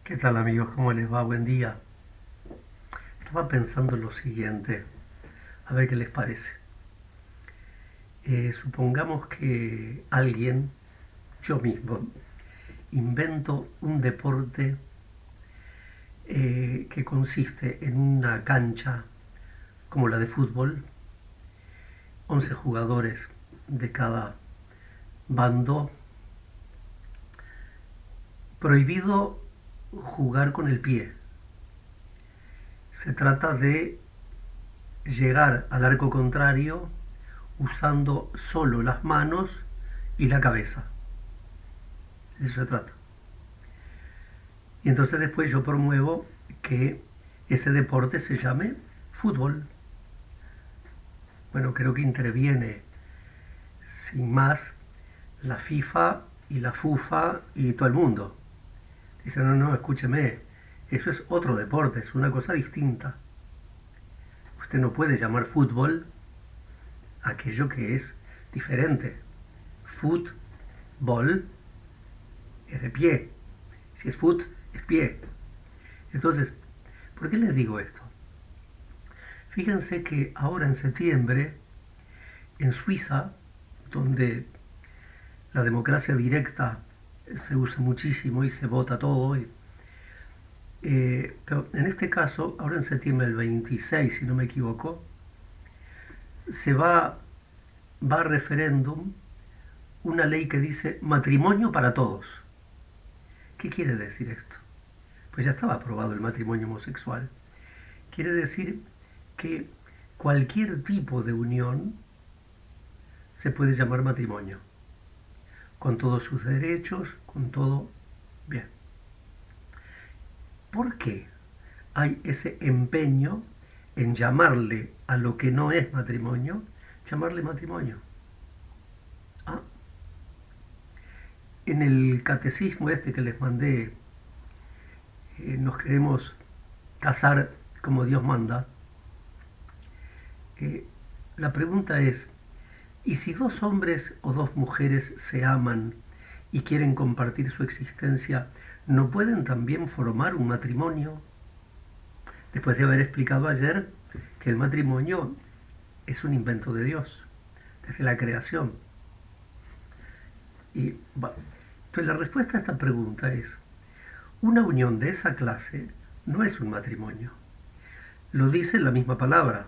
¿Qué tal amigos? ¿Cómo les va? Buen día. Estaba pensando en lo siguiente, a ver qué les parece. Supongamos que alguien, yo mismo, invento un deporte que consiste en una cancha como la de fútbol, 11 jugadores de cada bando, prohibido jugar con el pie. Se trata de llegar al arco contrario usando solo las manos y la cabeza. De eso se trata. Y entonces después yo promuevo que ese deporte se llame fútbol. Bueno, creo que interviene sin más la FIFA y la FUFA y todo el mundo. Dicen, no, no, escúcheme, eso es otro deporte, es una cosa distinta. Usted no puede llamar fútbol aquello que es diferente. Fútbol es de pie. Si es foot, es pie. Entonces, ¿por qué les digo esto? Fíjense que ahora en septiembre, en Suiza, donde la democracia directa se usa muchísimo y se vota todo, pero en este caso, ahora en septiembre del 26, si no me equivoco, se va a referéndum una ley que dice matrimonio para todos. ¿Qué quiere decir esto? Pues ya estaba aprobado el matrimonio homosexual. Quiere decir que cualquier tipo de unión se puede llamar matrimonio, con todos sus derechos, con todo bien. ¿Por qué hay ese empeño en llamarle a lo que no es matrimonio, llamarle matrimonio? Ah, en el catecismo este que les mandé, nos queremos casar como Dios manda. La pregunta es, ¿y si dos hombres o dos mujeres se aman y quieren compartir su existencia, no pueden también formar un matrimonio? Después de haber explicado ayer que el matrimonio es un invento de Dios, desde la creación. Y bueno, entonces la respuesta a esta pregunta es, una unión de esa clase no es un matrimonio. Lo dice la misma palabra.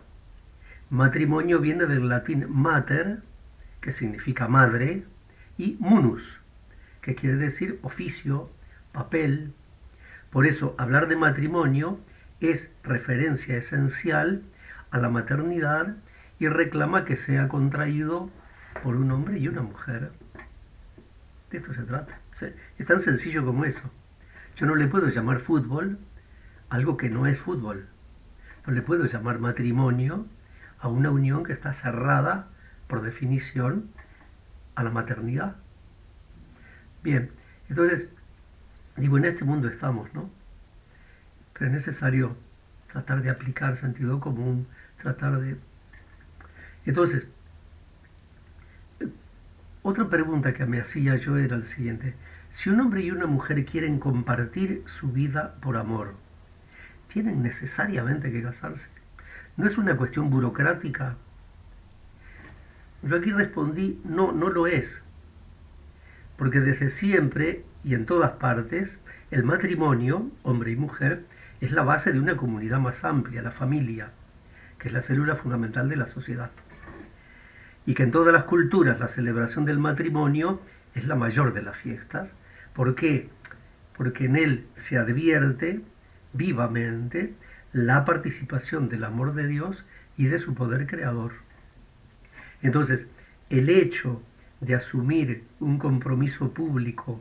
Matrimonio viene del latín mater, que significa madre, y munus, que quiere decir oficio, papel. Por eso hablar de matrimonio es referencia esencial a la maternidad y reclama que sea contraído por un hombre y una mujer. De esto se trata. Es tan sencillo como eso. Yo no le puedo llamar fútbol algo que no es fútbol. No le puedo llamar matrimonio a una unión que está cerrada, por definición, a la maternidad. Bien, entonces, digo, en este mundo estamos, ¿no? Pero es necesario tratar de aplicar sentido común, tratar de... Entonces, otra pregunta que me hacía yo era el siguiente. Si un hombre y una mujer quieren compartir su vida por amor, ¿tienen necesariamente que casarse? ¿No es una cuestión burocrática? Yo aquí respondí, no, no lo es. Porque desde siempre y en todas partes, el matrimonio, hombre y mujer, es la base de una comunidad más amplia, la familia, que es la célula fundamental de la sociedad. Y que en todas las culturas la celebración del matrimonio es la mayor de las fiestas. ¿Por qué? Porque en él se advierte vivamente la participación del amor de Dios y de su poder creador. Entonces, el hecho de asumir un compromiso público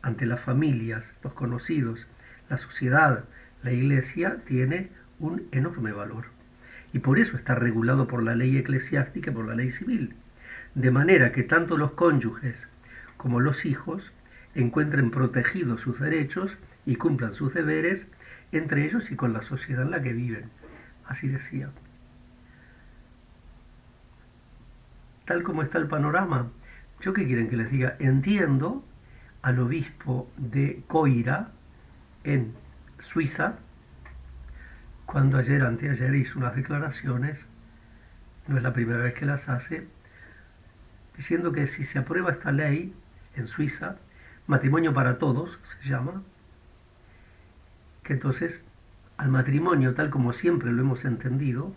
ante las familias, los conocidos, la sociedad, la iglesia, tiene un enorme valor. Y por eso está regulado por la ley eclesiástica y por la ley civil. De manera que tanto los cónyuges como los hijos encuentren protegidos sus derechos y cumplan sus deberes entre ellos y con la sociedad en la que viven. Así decía. Tal como está el panorama, ¿yo qué quieren que les diga? Entiendo al obispo de Coira, en Suiza, cuando anteayer hizo unas declaraciones, no es la primera vez que las hace, diciendo que si se aprueba esta ley en Suiza, matrimonio para todos se llama, que entonces al matrimonio tal como siempre lo hemos entendido,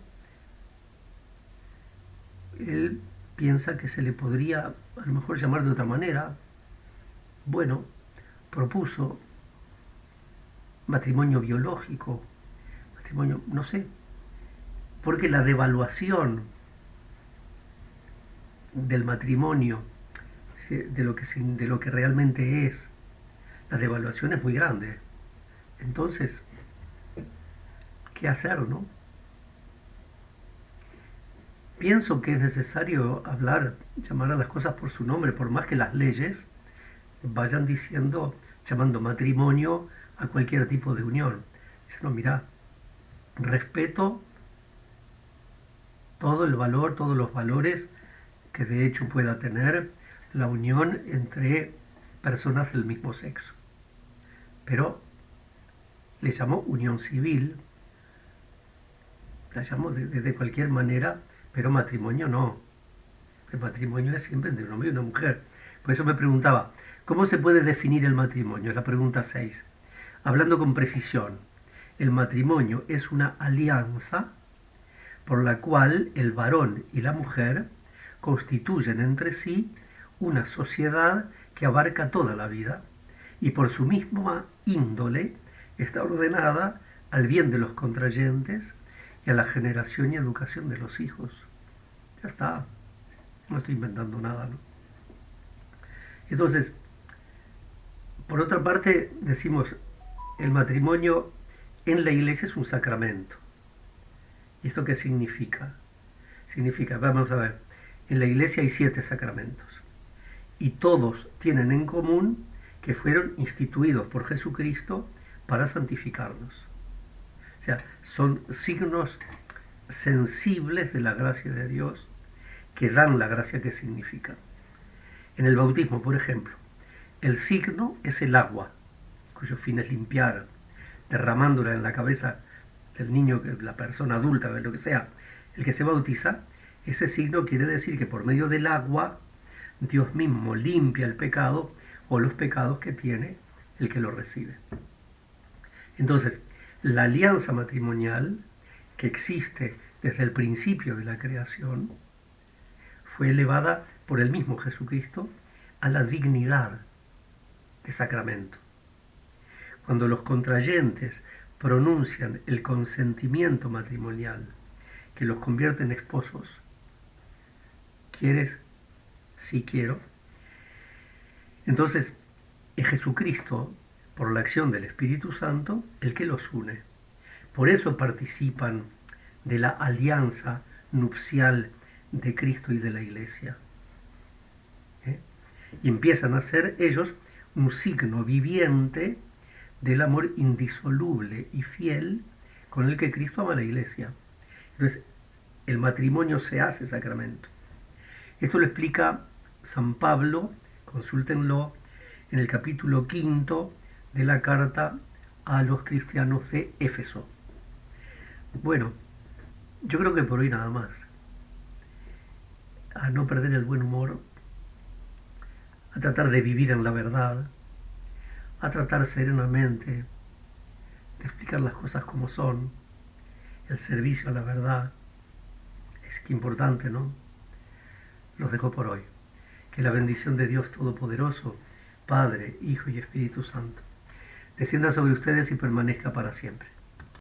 él piensa que se le podría a lo mejor llamar de otra manera. Bueno, propuso matrimonio biológico, matrimonio, no sé, porque la devaluación del matrimonio, de lo que realmente es, la devaluación es muy grande. Entonces, ¿qué hacer, no? Pienso que es necesario llamar a las cosas por su nombre, por más que las leyes vayan llamando matrimonio a cualquier tipo de unión. Dice, no, mira, respeto todo el valor, todos los valores que de hecho pueda tener la unión entre personas del mismo sexo. Pero le llamo unión civil, la llamo de cualquier manera, pero matrimonio no. El matrimonio es siempre entre un hombre y una mujer. Por eso me preguntaba, ¿cómo se puede definir el matrimonio? Es la pregunta 6. Hablando con precisión, el matrimonio es una alianza por la cual el varón y la mujer constituyen entre sí una sociedad que abarca toda la vida y por su misma índole está ordenada al bien de los contrayentes y a la generación y educación de los hijos. Ya está, no estoy inventando nada, ¿no? Entonces, por otra parte, decimos, el matrimonio en la iglesia es un sacramento. ¿Y esto qué significa? Significa, vamos a ver, en la iglesia hay 7 sacramentos y todos tienen en común que fueron instituidos por Jesucristo para santificarnos. O sea, son signos sensibles de la gracia de Dios que dan la gracia que significa. En el bautismo, por ejemplo, el signo es el agua, cuyo fin es limpiar, derramándola en la cabeza del niño, la persona adulta, lo que sea, el que se bautiza. Ese signo quiere decir que por medio del agua Dios mismo limpia el pecado o los pecados que tiene el que lo recibe. Entonces, la alianza matrimonial que existe desde el principio de la creación fue elevada por el mismo Jesucristo a la dignidad de sacramento. Cuando los contrayentes pronuncian el consentimiento matrimonial que los convierte en esposos, ¿quieres? Sí quiero. Entonces, es Jesucristo, por la acción del Espíritu Santo, el que los une. Por eso participan de la alianza nupcial de Cristo y de la Iglesia. Y empiezan a ser ellos un signo viviente del amor indisoluble y fiel con el que Cristo ama a la Iglesia. Entonces, el matrimonio se hace sacramento. Esto lo explica San Pablo, consúltenlo, en el capítulo 5 de la carta a los cristianos de Éfeso. Bueno, yo creo que por hoy nada más. A no perder el buen humor, a tratar de vivir en la verdad, a tratar serenamente de explicar las cosas como son, el servicio a la verdad. Es que importante, ¿no? Los dejo por hoy. Que la bendición de Dios Todopoderoso, Padre, Hijo y Espíritu Santo, descienda sobre ustedes y permanezca para siempre.